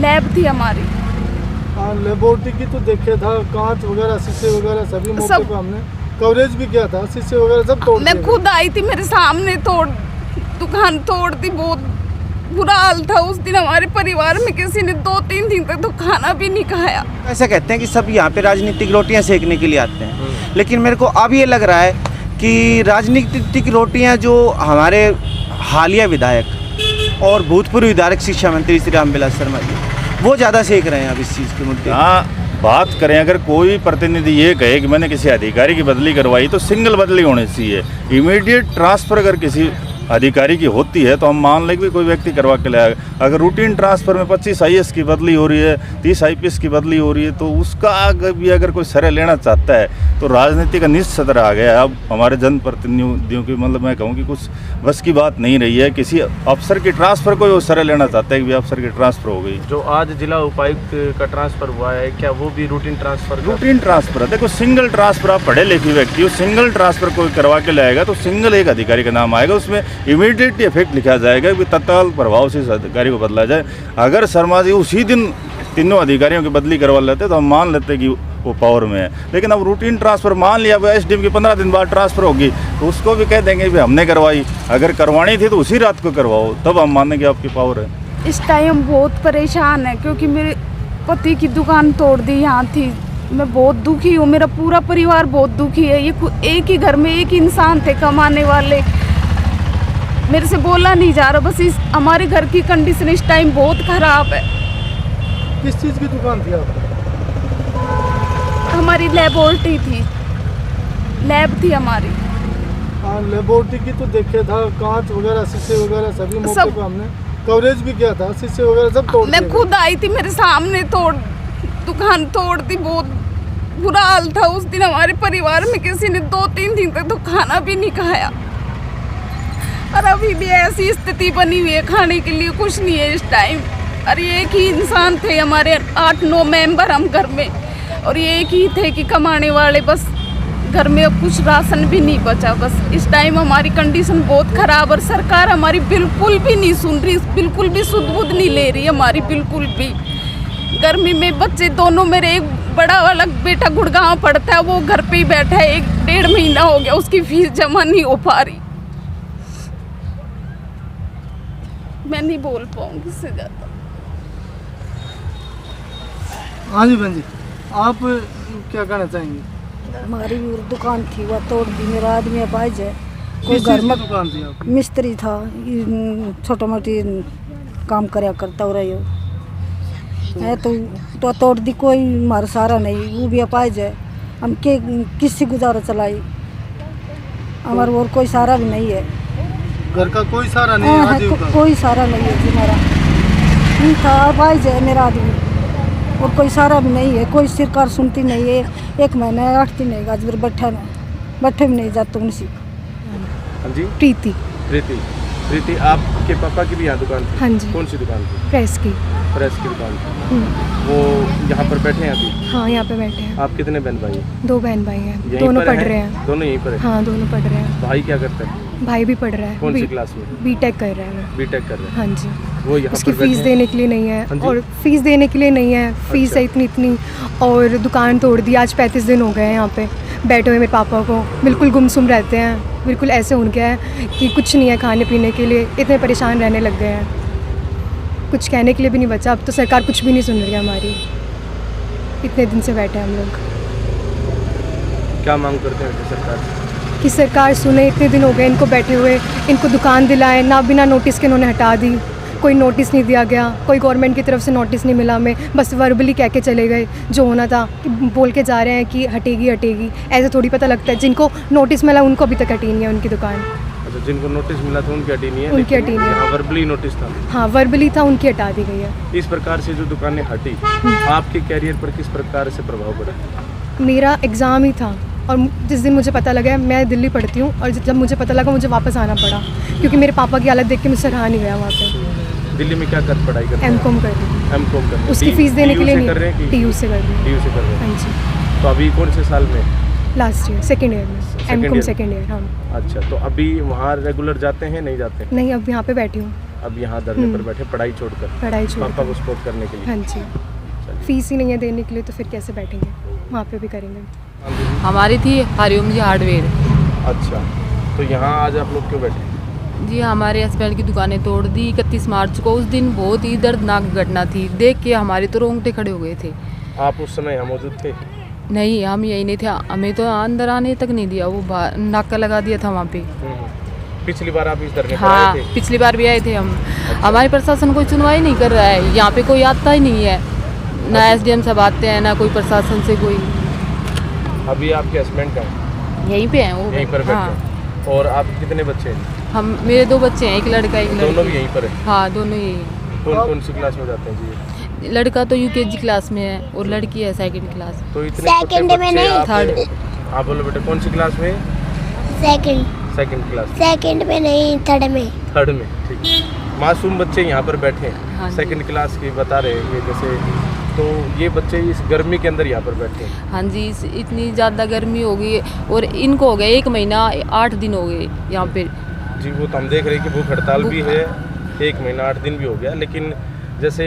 Lab थी हमारी। हाँ, लेबोरेटरी की तो देखे था, कांच वगैरह शीशे वगैरह सभी मौके पे हमने कवरेज भी किया था, शीशे वगैरह सब तोड़ मैं खुद आई थी, मेरे सामने दुकान तोड़ दी। बहुत बुरा हाल था उस दिन। हमारे परिवार में किसी ने 2-3 दिन तक तो खाना भी नहीं खाया। ऐसा कहते हैं कि सब यहाँ पे राजनीतिक रोटियाँ सेकने के लिए आते हैं, लेकिन मेरे को अब ये लग रहा है कि राजनीतिक रोटियाँ जो हमारे हालिया विधायक और भूतपूर्व विधायक शिक्षा मंत्री श्री रामविलास शर्मा जी वो ज़्यादा सेक रहे हैं अब इस चीज़ के मुद्दे। हाँ, बात करें अगर कोई प्रतिनिधि ये कहे कि मैंने किसी अधिकारी की बदली करवाई तो सिंगल बदली होनी चाहिए। इमीडिएट ट्रांसफ़र अगर किसी अधिकारी की होती है तो हम मान लें कि कोई व्यक्ति करवा के लाएगा। अगर रूटीन ट्रांसफ़र में 25 IAS की बदली हो रही है, 30 IPS की बदली हो रही है, तो उसका अगर कोई श्रेय लेना चाहता है तो राजनीति का निश्चित सतर आ गया है। अब हमारे जनप्रतिनिधियों की मतलब मैं कहूँ कि कुछ बस की बात नहीं रही है। किसी अफसर की ट्रांसफ़र को वो श्रेय लेना चाहता है कि अफसर की ट्रांसफ़र हो गई। जो आज जिला उपायुक्त का ट्रांसफ़र हुआ है, क्या वो भी रूटीन ट्रांसफ़र? रूटीन ट्रांसफ़र है। देखो, सिंगल ट्रांसफ़र, आप पढ़े लिखे व्यक्ति हो, सिंगल ट्रांसफ़र कोई करवा के लाएगा तो सिंगल एक अधिकारी का नाम आएगा, उसमें इमीडिएट इफेक्ट लिखा जाएगा कि तत्काल प्रभाव से इस अधिकारी को बदला जाए। अगर शर्मा जी उसी दिन तीनों अधिकारियों की बदली करवा लेते तो हम मान लेते कि वो पावर में है। लेकिन अब रूटीन ट्रांसफ़र मान लिया, SDM की 15 दिन बाद ट्रांसफ़र होगी तो उसको भी कह देंगे कि हमने करवाई। अगर करवानी थी तो उसी रात को करवाओ, तब हम मानेंगे आपकी पावर है। इस टाइम बहुत परेशान है क्योंकि मेरे पति की दुकान तोड़ दी यहाँ थी। मैं बहुत दुखी हूँ, मेरा पूरा परिवार बहुत दुखी है। ये एक ही घर में एक इंसान थे कमाने वाले। मेरे से बोला नहीं जा रहा। बस हमारे घर की कंडीशन इस टाइम बहुत ख़राब है। किस चीज़ की दुकान थी आपकी? हमारी लेबोरेटरी थी, लैब थी हमारी। हाँ, लेबोरेटरी की तो देखे था, कांच वगैरह शीशे वगैरह सभी मौके पे हमने कवरेज भी किया था, शीशे वगैरह सब तोड़ मैं खुद आई थी, मेरे सामने दुकान तोड़ दी। बहुत बुरा हाल था उस दिन। हमारे परिवार में किसी ने 2-3 दिन तक तो खाना भी नहीं खाया और अभी भी ऐसी स्थिति बनी हुई है, खाने के लिए कुछ नहीं है इस टाइम। और ये एक ही इंसान थे, हमारे 8-9 मेंबर हम घर में, और ये एक ही थे कि कमाने वाले। बस घर में अब कुछ राशन भी नहीं बचा। बस इस टाइम हमारी कंडीशन बहुत ख़राब और सरकार हमारी बिल्कुल भी नहीं सुन रही, बिल्कुल भी सुध बुध नहीं ले रही हमारी, बिल्कुल भी। गर्मी में बच्चे दोनों, मेरे एक बड़ा वाला बेटा गुड़गांव पढ़ता है, वो घर पे ही बैठा है। 1-1.5 महीना हो गया, उसकी फीस जमा नहीं हो पा रही। मैं नहीं बोल पाऊंगी इससे ज़्यादा। हाँ जी बहन जी, आप क्या कहना चाहेंगे? हमारी दुकान थी वह तोड़ दी। मेरा आदमी अपाहिज है, कोई किस घर चीज़ में की दुकान थी आपकी? मिस्त्री था, छोटा मोटी काम करया करता हो रही हो है तो तोड़ दी। कोई हमारा सहारा नहीं, वो भी अपाहिज है। हम किससे गुजारा चलाई? हमारा और कोई सहारा भी नहीं है। घर का कोई सहारा नहीं है? आजीविका कोई सहारा नहीं है जी हमारा। था अपाहिज है मेरा आदमी, और कोई सहारा भी नहीं है। कोई सरकार सुनती नहीं है। 1 महीना 8 दिन है आज बैठे भी नहीं जाते उनसे। हाँ जी, प्रीति, आपके पापा की भी यहाँ दुकान थी? हाँ जी। कौन सी दुकान थी? प्रेस की दुकान थी। वो यहाँ पर बैठे हैं अभी? हाँ, यहाँ पे बैठे हैं। आप कितने बहन भाई हैं? 2 बहन भाई हैं, यहीं दोनों पर पढ़ हैं? रहे हैं। दोनों यहीं पर हैं? हाँ, दोनों पढ़ रहे हैं। भाई क्या करता है? भाई भी पढ़ रहा है। कौन सी क्लास में? B.Tech कर रहा है वो। B.Tech कर रहे हैं। हाँ जी। वो यहाँ उसकी पर बैठे फ़ीस हैं? देने के लिए नहीं है। हाँ जी? और फीस देने के लिए नहीं है, फीस है इतनी और दुकान तोड़ दी। आज 35 दिन हो गए हैं यहाँ पे बैठे हुए मेरे पापा को। बिल्कुल गुमसुम रहते हैं, बिल्कुल ऐसे हो गया है कि कुछ नहीं है खाने पीने के लिए। इतने परेशान रहने लग गए हैं, कुछ कहने के लिए भी नहीं बचा। अब तो सरकार कुछ भी नहीं सुन रही है हमारी। इतने दिन से बैठे हैं हम लोग। क्या मांग करते हैं सरकार से? कि सरकार सुने, इतने दिन हो गए इनको बैठे हुए, इनको दुकान दिलाएं ना। बिना नोटिस के इन्होंने हटा दी, कोई नोटिस नहीं दिया गया, कोई गवर्नमेंट की तरफ से नोटिस नहीं मिला हमें। बस वर्बली कह के चले गए, जो होना था बोल के जा रहे हैं कि हटेगी। ऐसे थोड़ी पता लगता है, जिनको नोटिस मिला उनको अभी तक हटी नहीं है उनकी दुकान। अच्छा, जिनको नोटिस मिला था उनकी हटी नहीं है? उनकी हटी नहीं है। यहाँ वर्बली नोटिस था? हाँ, वर्बली था, उनकी हटा दी गई है। इस प्रकार से जो दुकानें हटी, आपके कैरियर पर किस प्रकार से प्रभाव पड़ा? मेरा एग्ज़ाम ही था और जिस दिन मुझे पता लगा, मैं दिल्ली पढ़ती हूँ, और जब मुझे पता लगा मुझे वापस आना पड़ा क्योंकि मेरे पापा की हालत देख के मुझसे रहा नहीं गया वहाँ पे। दिल्ली में क्या कर पढ़ाई करते हैं? M.Com कर रही हूँ। M.Com कर रहे हैं। उसकी फ़ीस देने के लिए नहीं, कर रहे हैं कि TU से कर रही हूँ। TU से कर रहे हैं। हाँ जी। तो अभी कौन से साल में? लास्ट ईयर, सेकेंड ईयर में। M.Com second year. हाँ। अच्छा, तो अभी वहाँ रेगुलर जाते हैं, नहीं जाते हैं? नहीं, अब यहाँ पे बैठी हूँ। अब यहाँ धरने पर बैठे पढ़ाई छोड़कर, पढ़ाई छोड़ पापा को सपोर्ट करने के लिए। हाँ जी, फीस ही नहीं है देने के लिए तो फिर कैसे बैठेंगे, वहाँ पे भी करेंगे। हमारी थी हरिओम जी हार्डवेयर। अच्छा, तो यहाँ आज आप लोग क्यों बैठे? जी हमारे हस्बैंड की दुकानें तोड़ दी 31 मार्च को। उस दिन बहुत ही दर्दनाक घटना थी, देख के हमारे तो रोंगटे खड़े हो गए थे। आप उस समय यहाँ मौजूद थे? नहीं, हम यही नहीं थे, हमें तो अंदर आने तक नहीं दिया, वो नाका लगा दिया था वहाँ पे। पिछली बार आप इस धरने पर हाँ, आए थे? पिछली बार भी आए थे हम। हमारी प्रशासन कोई सुनवाई नहीं कर रहा है, यहाँ पे कोई आता ही नहीं है, ना SDM सब आते हैं, ना कोई प्रशासन से कोई। अभी आपके हस्बैंड का यहीं पे हैं वो। यहीं पर बैठे हाँ। हैं। और आप कितने बच्चे हैं? मेरे 2 बच्चे हैं, एक लड़का एक लड़की। दोनों भी यहीं पर है? हाँ, दोनों यही हैं। कौन सी क्लास में जाते हैं जी? लड़का तो UKG क्लास में है और लड़की है 2nd क्लास। तो इतने छोटे बच्चे आप 3rd। आप बोलो बेटा, कौन सी क्लास में? Second class. सेकंड में नहीं, थर्ड में। थर्ड में, ठीक। मासूम बच्चे यहाँ पर बैठे हैं, हाँ जी। 2nd क्लास के बता रहे हैं ये, जैसे तो ये बच्चे इस गर्मी के अंदर यहाँ पर बैठे हैं। हाँ जी, इतनी ज़्यादा गर्मी हो गई और इनको हो गया 1 महीना 8 दिन हो गए यहाँ पे। जी, वो तो हम देख रहे हैं कि भूख हड़ताल भी है, 1 महीना 8 दिन भी हो गया, लेकिन जैसे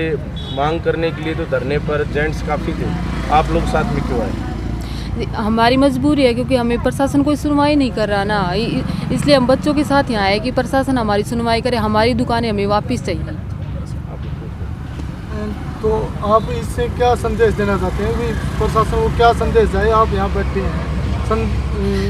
मांग करने के लिए तो धरने पर जेंट्स काफ़ी थे, आप लोग साथ में क्यों आए? हमारी मजबूरी है क्योंकि हमें प्रशासन कोई सुनवाई नहीं कर रहा ना, इसलिए हम बच्चों के साथ यहाँ आए कि प्रशासन हमारी सुनवाई करे, हमारी दुकानें हमें वापस चाहिए। तो आप इससे क्या संदेश देना चाहते हैं कि प्रशासन को क्या संदेश जाए? आप यहाँ बैठे हैं,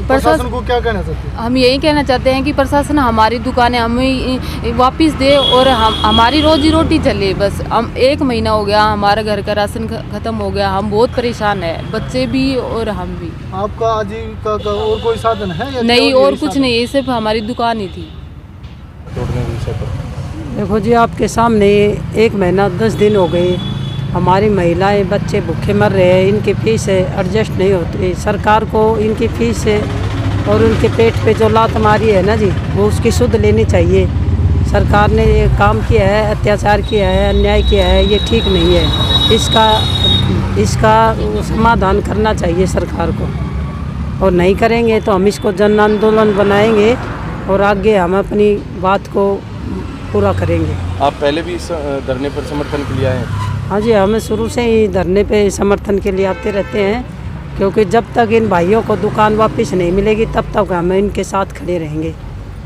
प्रशासन को क्या कहना चाहते हैं? हम यही कहना चाहते हैं कि प्रशासन हमारी दुकानें हमें वापस दे और हमारी रोजी रोटी चले। बस हम 1 महीना हो गया, हमारा घर का राशन ख़त्म हो गया, हम बहुत परेशान हैं, बच्चे भी और हम भी। आपका आजीविका का और कोई साधन है या नहीं, केवल और यही कुछ साधन? नहीं, ये सिर्फ हमारी दुकान ही थी। तोड़ने के विषय पर देखो जी, आपके सामने 1 महीना 10 दिन हो गए, हमारी महिलाएं बच्चे भूखे मर रहे हैं, इनकी फीस एडजस्ट नहीं होती। सरकार को इनकी फीस और उनके पेट पे जो लात मारी है ना जी, वो उसकी सुध लेनी चाहिए। सरकार ने ये काम किया है, अत्याचार किया है, अन्याय किया है, ये ठीक नहीं है। इसका समाधान करना चाहिए सरकार को, और नहीं करेंगे तो हम इसको जन आंदोलन बनाएंगे और आगे हम अपनी बात को पूरा करेंगे। आप पहले भी इस धरने पर समर्थन के लिए आए हैं? हाँ जी, हमें शुरू से ही धरने पे समर्थन के लिए आते रहते हैं, क्योंकि जब तक इन भाइयों को दुकान वापस नहीं मिलेगी तब तक हम इनके साथ खड़े रहेंगे।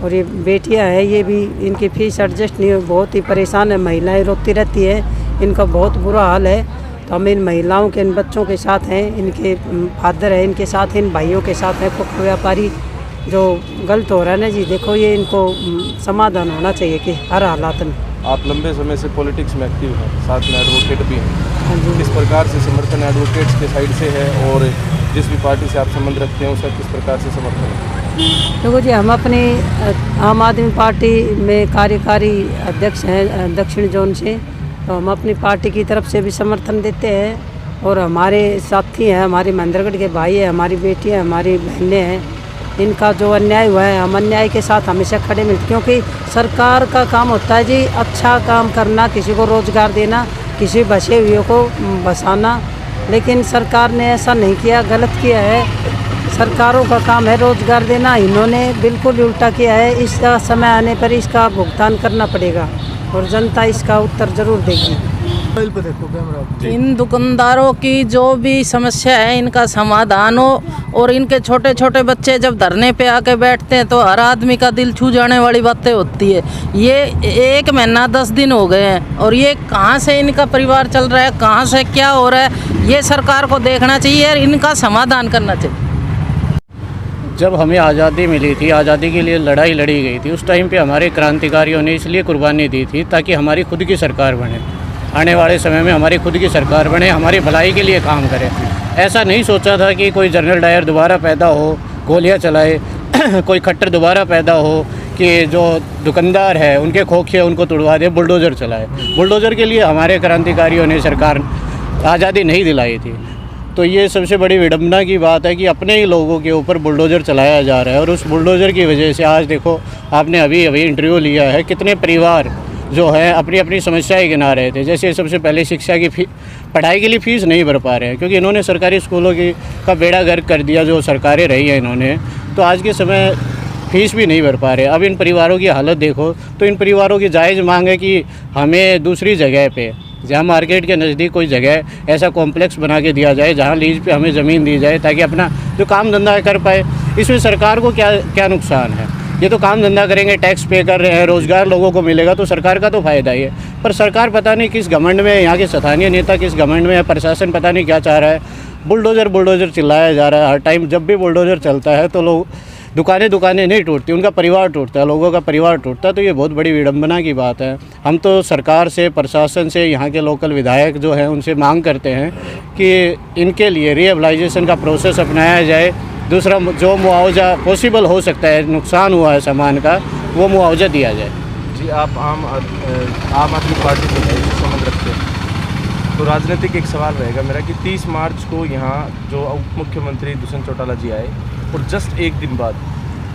और ये बेटियां हैं, ये भी इनकी फीस एडजस्ट नहीं, बहुत ही परेशान है, महिलाएं रोती रहती है, इनका बहुत बुरा हाल है। तो हम इन महिलाओं के, इन बच्चों के साथ हैं, इनके फादर हैं इनके साथ, इन भाइयों के साथ हैं। कुछ व्यापारी जो गलत हो रहा है ना जी, देखो ये इनको समाधान होना चाहिए कि हर हालात में। आप लंबे समय से पॉलिटिक्स में एक्टिव हैं, साथ में एडवोकेट भी हैं। हाँ जी। किस प्रकार से समर्थन एडवोकेट्स के साइड से है और जिस भी पार्टी से आप संबंध रखते हैं उसका किस प्रकार से समर्थन है? देखो जी, हम अपनी आम आदमी पार्टी में कार्यकारी अध्यक्ष हैं दक्षिण जोन से, तो हम अपनी पार्टी की तरफ से भी समर्थन देते हैं। और हमारे साथी हैं, हमारे महेंद्रगढ़ के भाई हैं, हमारी बेटियाँ, हमारी बहनें हैं, इनका जो अन्याय हुआ है हम अन्याय के साथ हमेशा खड़े मिलते, क्योंकि सरकार का काम होता है जी अच्छा काम करना, किसी को रोज़गार देना, किसी बचे हुए को बसाना, लेकिन सरकार ने ऐसा नहीं किया, गलत किया है। सरकारों का काम है रोज़गार देना, इन्होंने बिल्कुल उल्टा किया है। इसका समय आने पर इसका भुगतान करना पड़ेगा और जनता इसका उत्तर ज़रूर देगी। मोबाइल पे देखो कैमरा। इन दुकानदारों की जो भी समस्या है इनका समाधान हो, और इनके छोटे छोटे बच्चे जब धरने पे आके बैठते हैं तो हर आदमी का दिल छू जाने वाली बातें होती है। ये 1 महीना 10 दिन हो गए हैं और ये कहाँ से इनका परिवार चल रहा है, कहाँ से क्या हो रहा है, ये सरकार को देखना चाहिए और इनका समाधान करना चाहिए। जब हमें आज़ादी मिली थी, आज़ादी के लिए लड़ाई लड़ी गई थी, उस टाइम पे हमारे क्रांतिकारियों ने इसलिए कुर्बानी दी थी ताकि हमारी खुद की सरकार बने, आने वाले समय में हमारी खुद की सरकार बने, हमारी भलाई के लिए काम करे। ऐसा नहीं सोचा था कि कोई जनरल डायर दोबारा पैदा हो, गोलियां चलाए कोई खट्टर दोबारा पैदा हो कि जो दुकानदार है उनके खोखे उनको तोड़वा दे, बुलडोज़र चलाए। बुलडोज़र के लिए हमारे क्रांतिकारियों ने सरकार आज़ादी नहीं दिलाई थी। तो ये सबसे बड़ी विडंबना की बात है कि अपने ही लोगों के ऊपर बुलडोज़र चलाया जा रहा है, और उस बुलडोज़र की वजह से आज देखो, आपने अभी इंटरव्यू लिया है, कितने परिवार जो है अपनी अपनी समस्याएं गिना रहे थे। जैसे सबसे पहले शिक्षा की पढ़ाई के लिए फ़ीस नहीं भर पा रहे हैं, क्योंकि इन्होंने सरकारी स्कूलों का बेड़ा गर्क कर दिया, जो सरकारें रही हैं इन्होंने। तो आज के समय फीस भी नहीं भर पा रहे। अब इन परिवारों की हालत देखो, तो इन परिवारों की जायज़ मांग है कि हमें दूसरी जगह पे, जहाँ मार्केट के नज़दीक कोई जगह ऐसा कॉम्प्लेक्स बना के दिया जाए जहाँ लीज पे हमें ज़मीन दी जाए, ताकि अपना जो काम धंधा कर पाए। इसमें सरकार को क्या नुकसान है? ये तो काम धंधा करेंगे, टैक्स पे कर रहे हैं, रोज़गार लोगों को मिलेगा, तो सरकार का तो फ़ायदा ही है। पर सरकार पता नहीं किस घमंड में, यहाँ के स्थानीय नेता किस घमंड में है, प्रशासन पता नहीं क्या चाह रहा है। बुलडोज़र चिल्लाया जा रहा है हर टाइम। जब भी बुलडोज़र चलता है तो लोग दुकानें नहीं टूटती, उनका परिवार टूटता है, लोगों का परिवार टूटता है। तो ये बहुत बड़ी विडंबना की बात है। हम तो सरकार से, प्रशासन से, यहाँ के लोकल विधायक जो हैं उनसे मांग करते हैं कि इनके लिए रिहेबिलाइजेशन का प्रोसेस अपनाया जाए। दूसरा, जो मुआवजा पॉसिबल हो सकता है, नुकसान हुआ है सामान का, वो मुआवजा दिया जाए। जी, आप आम आदमी पार्टी से संबंध रखते हैं, तो राजनीतिक एक सवाल रहेगा मेरा कि 30 मार्च को यहाँ जो उप मुख्यमंत्री दुष्यंत चौटाला जी आए, और जस्ट एक दिन बाद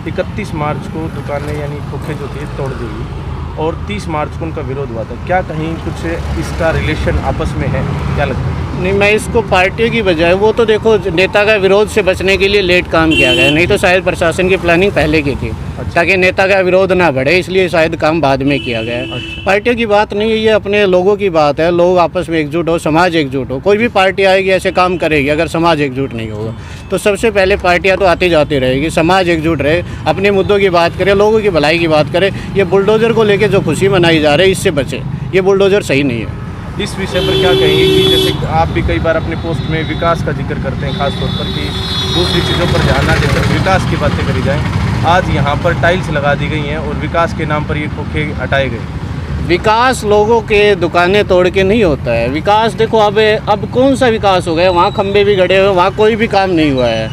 31 मार्च को दुकानें यानी खोखे जो थे तोड़ दी गई, और 30 मार्च को उनका विरोध हुआ था। क्या कहीं कुछ इसका रिलेशन आपस में है, क्या लगता है? नहीं, मैं इसको पार्टियों की बजाय, वो तो देखो नेता का विरोध से बचने के लिए लेट काम किया गया, नहीं तो शायद प्रशासन की प्लानिंग पहले की थी। ताकि नेता का विरोध ना बढ़े, इसलिए शायद काम बाद में किया गया है। पार्टियों की बात नहीं है, ये अपने लोगों की बात है। लोग आपस में एकजुट हो, समाज एकजुट हो। कोई भी पार्टी आएगी ऐसे काम करेगी, अगर समाज एकजुट नहीं होगा तो सबसे पहले पार्टियां तो आती जाती रहेगी। समाज एकजुट रहे, अपने मुद्दों की बात करे, लोगों की भलाई की बात करे। ये बुलडोज़र को लेकर जो खुशी मनाई जा रही है, इससे बचे। ये बुलडोज़र सही नहीं है। इस विषय पर क्या कहेंगे कि जैसे आप भी कई बार अपने पोस्ट में विकास का जिक्र करते हैं, खासतौर पर कि दूसरी चीज़ों पर ध्यान ना देकर विकास की बातें करी जाएं। आज यहाँ पर टाइल्स लगा दी गई हैं और विकास के नाम पर ये खोखे हटाए गए। विकास लोगों के दुकानें तोड़ के नहीं होता है। विकास देखो, अब कौन सा विकास हो गया? वहाँ खंबे भी गड़े हुए, वहाँ कोई भी काम नहीं हुआ है।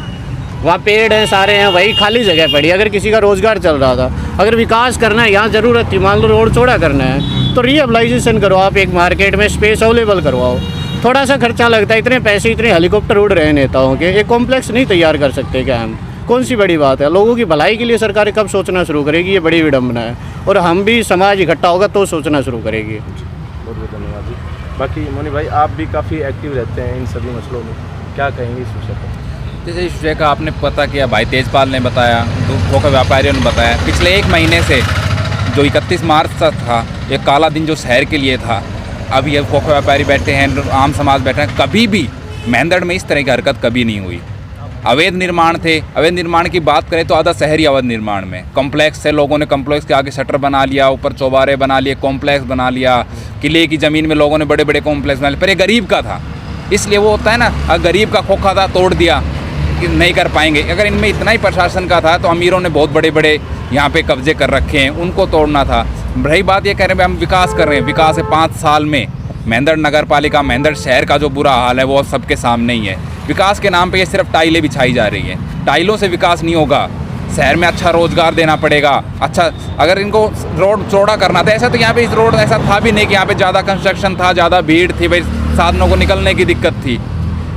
वहाँ पेड़ हैं सारे हैं, वही खाली जगह पड़ी। अगर किसी का रोज़गार चल रहा था, अगर विकास करना है, यहाँ ज़रूरत थी, मान लो रोड चौड़ा करना है, तो रिहेबिलाइजेशन करो। आप एक मार्केट में स्पेस अवेलेबल करवाओ। थोड़ा सा खर्चा लगता है, इतने पैसे, इतने हेलीकॉप्टर उड़ रहे हैं नेताओं के, एक कॉम्प्लेक्स नहीं तैयार कर सकते क्या हम? कौन सी बड़ी बात है? लोगों की भलाई के लिए सरकार कब सोचना शुरू करेगी? ये बड़ी विडंबना है। और हम भी, समाज इकट्ठा होगा तो सोचना शुरू करेगी। बहुत बहुत धन्यवाद जी। बाकी मोनी भाई, आप भी काफ़ी एक्टिव रहते हैं इन सभी मसलों में, क्या कहेंगे इस विषय पर? जैसे इस विषय का आपने पता किया, भाई तेजपाल ने बताया, खोखा व्यापारियों ने बताया, पिछले 1 महीने से जो 31 मार्च तक था, ये काला दिन जो शहर के लिए था, अब ये खोखा व्यापारी बैठे हैं, आम समाज बैठे हैं। कभी भी मेहंदड़ में इस तरह की हरकत कभी नहीं हुई। अवैध निर्माण थे। अवैध निर्माण की बात करें तो आधा शहर ही अवैध निर्माण में। कॉम्प्लेक्स से लोगों ने कॉम्प्लेक्स के आगे शटर बना लिया, ऊपर चौबारे बना लिए, कॉम्प्लेक्स बना लिया। किले की ज़मीन में लोगों ने बड़े बड़े कॉम्प्लेक्स बना लिए। पर ये गरीब का था, इसलिए वो होता है ना, अगर गरीब का खोखा था तोड़ दिया कि नहीं कर पाएंगे। अगर इनमें इतना ही प्रशासन का था तो अमीरों ने बहुत बड़े बड़े यहाँ पे कब्जे कर रखे हैं, उनको तोड़ना था। रही बात ये कह रहे हैं हम विकास कर रहे हैं, विकास है 5 साल में मेहंदड़ नगर पालिका, मेहंदड़ शहर का जो बुरा हाल है वो सबके सामने ही है। विकास के नाम पे ये सिर्फ टाइलें बिछाई जा रही हैं। टाइलों से विकास नहीं होगा। शहर में अच्छा रोजगार देना पड़ेगा। अच्छा, अगर इनको रोड चौड़ा करना था, ऐसा तो यहाँ पे इस रोड ऐसा था भी नहीं कि यहाँ पे ज़्यादा कंस्ट्रक्शन था, ज़्यादा भीड़ थी, भाई साधनों को निकलने की दिक्कत थी।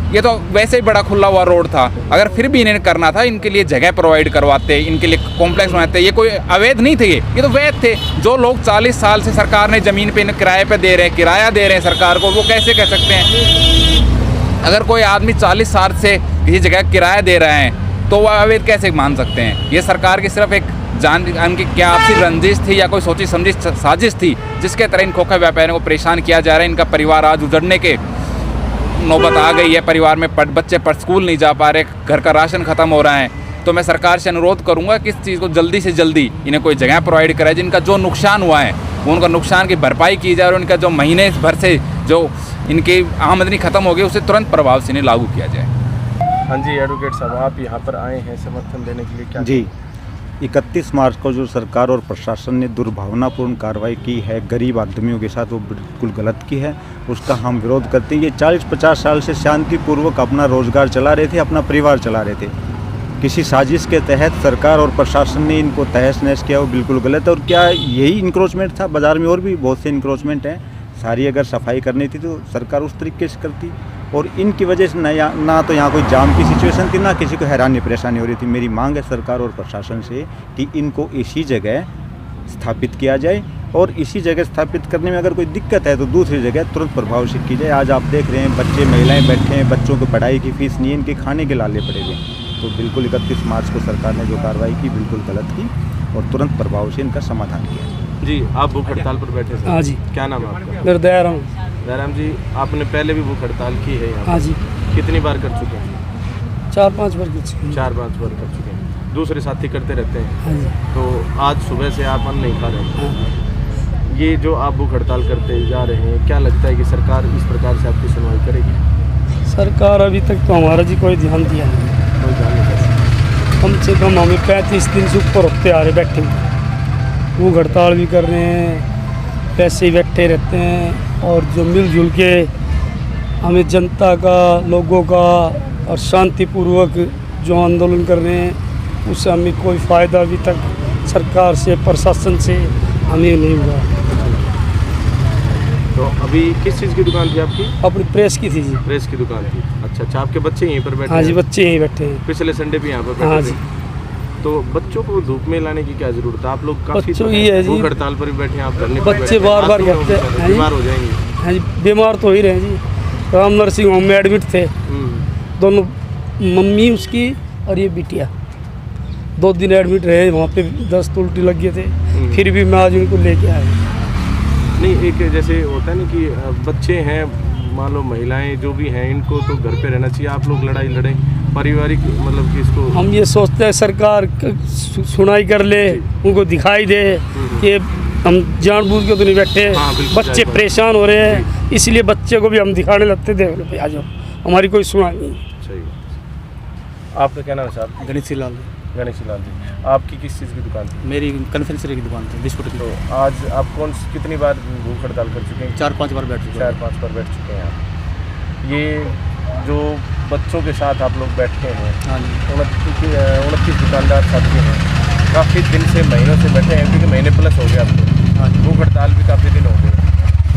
ये तो वैसे ही बड़ा खुला हुआ रोड था। अगर फिर भी इन्हें करना था, इनके लिए जगह प्रोवाइड करवाते, इनके लिए कॉम्प्लेक्स बनाते। ये कोई अवैध नहीं थे, ये तो वैध थे। जो लोग 40 साल से सरकार ने ज़मीन पे किराए पे दे रहे हैं, किराया दे रहे हैं सरकार को, वो कैसे कह सकते हैं? अगर कोई आदमी 40 साल से किसी जगह किराया दे रहे हैं तो वह अवैध कैसे मान सकते हैं? ये सरकार की सिर्फ एक जान की क्या आपसी रंजिश थी या कोई सोची समझी साजिश थी, जिसके तरह इन खोखा व्यापारियों को परेशान किया जा रहा है। इनका परिवार आज उजड़ने के नौबत आ गई है। परिवार में बच्चे पर स्कूल नहीं जा पा रहे, घर का राशन ख़त्म हो रहा है। तो मैं सरकार से अनुरोध करूंगा कि इस चीज़ को जल्दी से जल्दी इन्हें कोई जगह प्रोवाइड कराए, जिनका जो नुकसान हुआ है वो उनका नुकसान की भरपाई की जाए और उनका जो महीने भर से जो इनकी आमदनी ख़त्म हो गई उसे तुरंत प्रभाव से इन्हें लागू किया जाए। हाँ जी, एडवोकेट साहब, आप यहाँ पर आए हैं समर्थन देने के लिए, क्या? जी, 31 मार्च को जो सरकार और प्रशासन ने दुर्भावनापूर्ण कार्रवाई की है गरीब आदमियों के साथ, वो बिल्कुल गलत की है। उसका हम विरोध करते हैं। ये 40-50 साल से शांतिपूर्वक अपना रोजगार चला रहे थे, अपना परिवार चला रहे थे। किसी साजिश के तहत सरकार और प्रशासन ने इनको तहस नहस किया, वो बिल्कुल गलत है। और क्या यही इंक्रोचमेंट था? बाज़ार में और भी बहुत से इंक्रोचमेंट हैं। सारी अगर सफाई करनी थी तो सरकार उस तरीके से करती, और इनकी वजह से ना तो यहाँ कोई जाम की सिचुएशन थी, ना किसी को हैरानी परेशानी हो रही थी। मेरी मांग है सरकार और प्रशासन से कि इनको इसी जगह स्थापित किया जाए, और इसी जगह स्थापित करने में अगर कोई दिक्कत है तो दूसरी जगह तुरंत प्रभाव से की जाए। आज आप देख रहे हैं बच्चे महिलाएं बैठे हैं, बच्चों को पढ़ाई की फीस नहीं है, इनके खाने के लाले पड़े हुए। तो बिल्कुल 31 मार्च को सरकार ने जो कार्रवाई की बिल्कुल गलत की और तुरंत प्रभाव से इनका समाधान किया। जी, आप भूख हड़ताल पर बैठे थे? हाँ जी। क्या नाम है आपका? मेरा दयाराम। दयाराम जी, आपने पहले भी भूख हड़ताल की है यहाँ? हाँ जी। कितनी बार कर चुके हैं? 4-5 बार कर चुके हैं। 4-5 बार कर चुके हैं। दूसरे साथी करते रहते हैं? हाँ जी। तो आज सुबह से आप अन्न नहीं खा रहे हैं? ये जो आप भूख हड़ताल करते जा रहे हैं, क्या लगता है कि सरकार इस प्रकार से आपकी सुनवाई करेगी? सरकार अभी तक तो हमारा जी कोई ध्यान दिया नहीं। कोई ध्यान नहीं दिया। कम से कम हमें 35 दिन से ऊपर होते आ रहे बैठे, वो हड़ताल भी कर रहे हैं, पैसे ही बैठे रहते हैं। और जो मिलजुल के हमें जनता का, लोगों का और शांतिपूर्वक जो आंदोलन कर रहे हैं, उससे हमें कोई फ़ायदा अभी तक सरकार से, प्रशासन से हमें नहीं हुआ। तो अभी किस चीज़ की दुकान थी आपकी? अपनी प्रेस की थी जी। प्रेस की दुकान थी। अच्छा, आपके बच्चे यहीं पर बैठे? हाँ जी, बच्चे यहीं बैठे हैं। पिछले संडे भी यहाँ पर बैठे? हाँ थे? जी। तो बच्चों को धूप में लाने की क्या जरूरत है? आप लोग काफी बच्चों ही है जी, भूख हड़ताल पर भी बैठे हैं, आप धरने पर बच्चे बैठे हैं, बार बार आप लोग कहते हैं बीमार हो जाएंगे। हाँ जी, बीमार तो हो ही रहे हैं जी। राम नर्सिंग होम में एडमिट थे दोनों, मम्मी उसकी और ये बिटिया 2 दिन एडमिट रहे वहाँ पे, दस्त उल्टी लग गए थे। फिर भी मैं आज उनको लेके आया। नहीं, एक जैसे होता है ना कि बच्चे हैं, मान लो महिलाएं जो भी हैं, इनको तो घर पे रहना चाहिए। आप लोग लड़ाई लड़े पारिवारिक, मतलब कि इसको हम ये सोचते हैं सरकार सुनाई कर ले, उनको दिखाई दे कि हम जानबूझ के तो नहीं बैठे। बच्चे परेशान हो रहे हैं, इसलिए बच्चे को भी हम दिखाने लगते थे, आ जाओ, हमारी कोई सुनाई नहीं। सही। आपका क्या नाम है साहब? गणेश लाल। गणेश लाल जी, आपकी किस चीज़ की दुकान थी? मेरी कन्फेक्शनरी की दुकान थी, बिस्कुट की। तो आज आप कितनी बार भूख हड़ताल कर चुके हैं? 4-5 बार बैठ चुके हैं। 4-5 बार बैठ चुके हैं आप। ये जो बच्चों के साथ आप लोग बैठे हैं, हाँ जी, 29 दुकानदार साथी हैं, काफ़ी दिन से, महीनों से बैठे हैं, क्योंकि महीने प्लस हो गया आपको। हाँ जी। भूख हड़ताल भी काफ़ी दिन हो गए।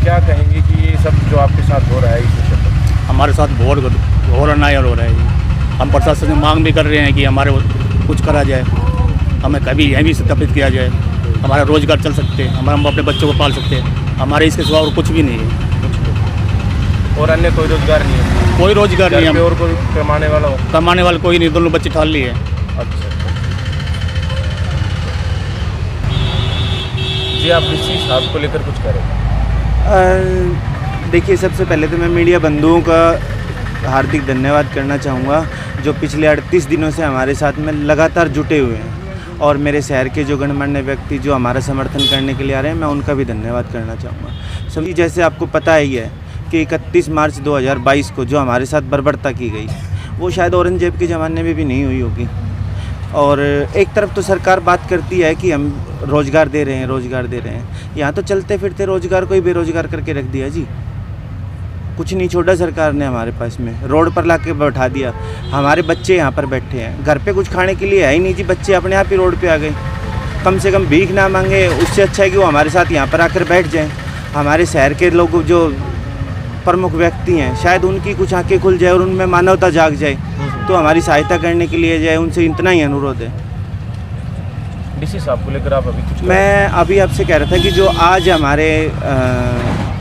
क्या कहेंगे कि ये सब जो आपके साथ हो रहा है, इस विषय पर? हमारे साथ बहुत घोर अन्याय हो रहा है जी। हम प्रशासन से मांग भी कर रहे हैं कि हमारे कुछ करा जाए, हमें कभी यह भी सत्यापित किया जाए, हमारा रोजगार चल सकते हैं, हम अपने बच्चों को पाल सकते हैं, हमारे इसके सिवा और कुछ भी नहीं है। और अन्य कोई रोजगार नहीं है? कोई रोजगार नहीं है। और कोई कमाने वाला हो? कमाने वाला कोई नहीं, दोनों बच्चे ठाल लिए। अच्छा जी, आप इसी साहब को लेकर कुछ करें? देखिए, सबसे पहले तो मैं मीडिया बंधुओं का हार्दिक धन्यवाद करना चाहूँगा, जो पिछले 38 दिनों से हमारे साथ में लगातार जुटे हुए हैं। और मेरे शहर के जो गणमान्य व्यक्ति जो हमारा समर्थन करने के लिए आ रहे हैं, मैं उनका भी धन्यवाद करना चाहूँगा। सभी, जैसे आपको पता ही है कि 31 मार्च 2022 को जो हमारे साथ बर्बरता की गई, वो शायद औरंगजेब के ज़माने में भी नहीं हुई होगी। और एक तरफ तो सरकार बात करती है कि हम रोज़गार दे रहे हैं, रोज़गार दे रहे हैं। यहाँ तो चलते फिरते रोज़गार को ही बेरोज़गार करके रख दिया जी। कुछ नहीं छोड़ा सरकार ने हमारे पास में, रोड पर ला के बैठा दिया। हमारे बच्चे यहाँ पर बैठे हैं, घर पे कुछ खाने के लिए है ही नहीं जी, बच्चे अपने आप ही रोड पे आ गए। कम से कम भीख ना मांगे, उससे अच्छा है कि वो हमारे साथ यहाँ पर आकर बैठ जाएं। हमारे शहर के लोग जो प्रमुख व्यक्ति हैं, शायद उनकी कुछ आंखें खुल जाए और उनमें मानवता जाग जाए, तो हमारी सहायता करने के लिए जाए, उनसे इतना ही अनुरोध है। डीसी साहब को लेकर आप अभी कुछ? मैं अभी आपसे कह रहा था कि जो आज हमारे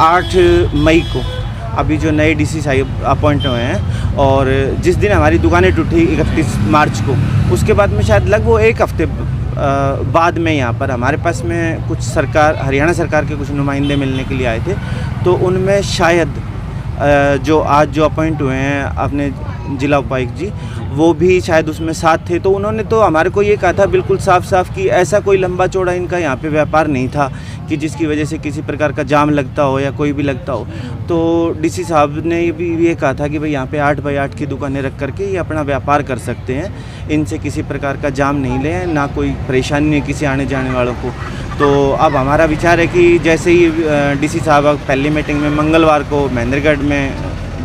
8 मई को अभी जो नए डीसी साहब अपॉइंट हुए हैं, और जिस दिन हमारी दुकानें टूटी 31 मार्च को, उसके बाद में शायद लगभग 1 हफ्ते बाद में यहाँ पर हमारे पास में कुछ हरियाणा सरकार के कुछ नुमाइंदे मिलने के लिए आए थे। तो उनमें शायद जो आज जो अपॉइंट हुए हैं अपने जिला उपायुक्त जी, वो भी शायद उसमें साथ थे। तो उन्होंने तो हमारे को ये कहा था बिल्कुल साफ साफ कि ऐसा कोई लंबा चौड़ा इनका यहाँ पे व्यापार नहीं था कि जिसकी वजह से किसी प्रकार का जाम लगता हो या कोई भी लगता हो। तो डीसी साहब ने भी ये कहा था कि भाई यहाँ पे 8 बाई 8 की दुकानें रख करके ये अपना व्यापार कर सकते हैं, इनसे किसी प्रकार का जाम नहीं लें, ना कोई परेशानी नहीं किसी आने जाने वालों को। तो अब हमारा विचार है कि जैसे ही डीसी साहब पहली मीटिंग में मंगलवार को महेंद्रगढ़ में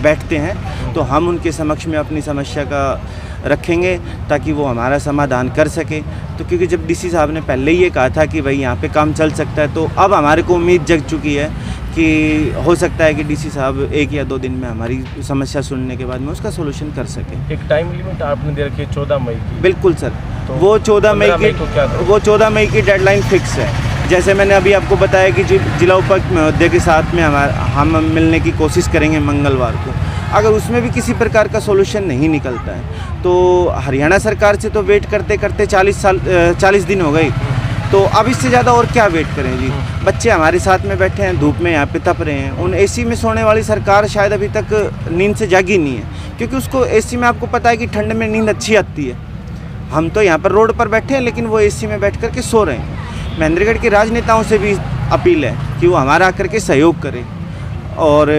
बैठते हैं, तो हम उनके समक्ष में अपनी समस्या का रखेंगे ताकि वो हमारा समाधान कर सके। तो क्योंकि जब डीसी साहब ने पहले ही ये कहा था कि भाई यहाँ पे काम चल सकता है, तो अब हमारे को उम्मीद जग चुकी है कि हो सकता है कि डीसी साहब 1 या 2 दिन में हमारी समस्या सुनने के बाद में उसका सोल्यूशन कर सकें। एक टाइम लिमिट आपने दे रखी है 14 मई की? बिल्कुल सर, तो वो 14 मई की डेडलाइन फिक्स है। जैसे मैंने अभी आपको बताया कि जिला उपायुक्त महोदय के साथ में हम मिलने की कोशिश करेंगे मंगलवार को। अगर उसमें भी किसी प्रकार का सोल्यूशन नहीं निकलता है तो हरियाणा सरकार से तो वेट करते करते 40 दिन हो गए, तो अब इससे ज़्यादा और क्या वेट करें जी। बच्चे हमारे साथ में बैठे हैं, धूप में यहाँ पे तप रहे हैं। उन एसी में सोने वाली सरकार शायद अभी तक नींद से जागी नहीं है, क्योंकि उसको एसी में आपको पता है कि ठंड में नींद अच्छी आती है। हम तो यहाँ पर रोड पर बैठे हैं, लेकिन वो एसी में बैठ कर के सो रहे हैं। महेंद्रगढ़ के राजनेताओं से भी अपील है कि वो हमारा आकर के सहयोग करें। और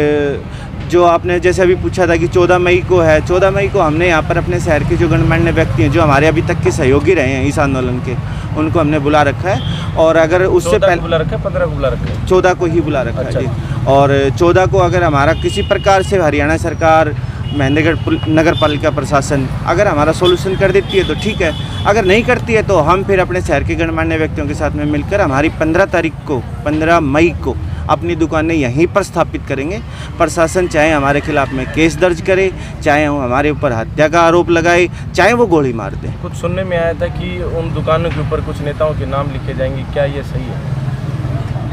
जो आपने जैसे अभी पूछा था कि 14 मई को है, 14 मई को हमने यहाँ पर अपने शहर के जो गणमान्य व्यक्ति हैं, जो हमारे अभी तक के सहयोगी रहे हैं इस आंदोलन के, उनको हमने बुला रखा है। और अगर उससे पहले बुला रखा है, 15 को बुला रखा है, 14 को ही बुला रखा है जी। और 14 को अगर हमारा किसी प्रकार से हरियाणा सरकार, महेंद्रगढ़ नगर पालिका प्रशासन अगर हमारा सोल्यूशन कर देती है तो ठीक है, अगर नहीं करती है तो हम फिर अपने शहर के गणमान्य व्यक्तियों के साथ में मिलकर हमारी 15 मई को अपनी दुकानें यहीं पर स्थापित करेंगे। प्रशासन चाहे हमारे खिलाफ में केस दर्ज करे, चाहे वो हमारे ऊपर हत्या का आरोप लगाए, चाहे वो गोली मार दे। कुछ सुनने में आया था कि उन दुकानों के ऊपर कुछ नेताओं के नाम लिखे जाएंगे, क्या ये सही है?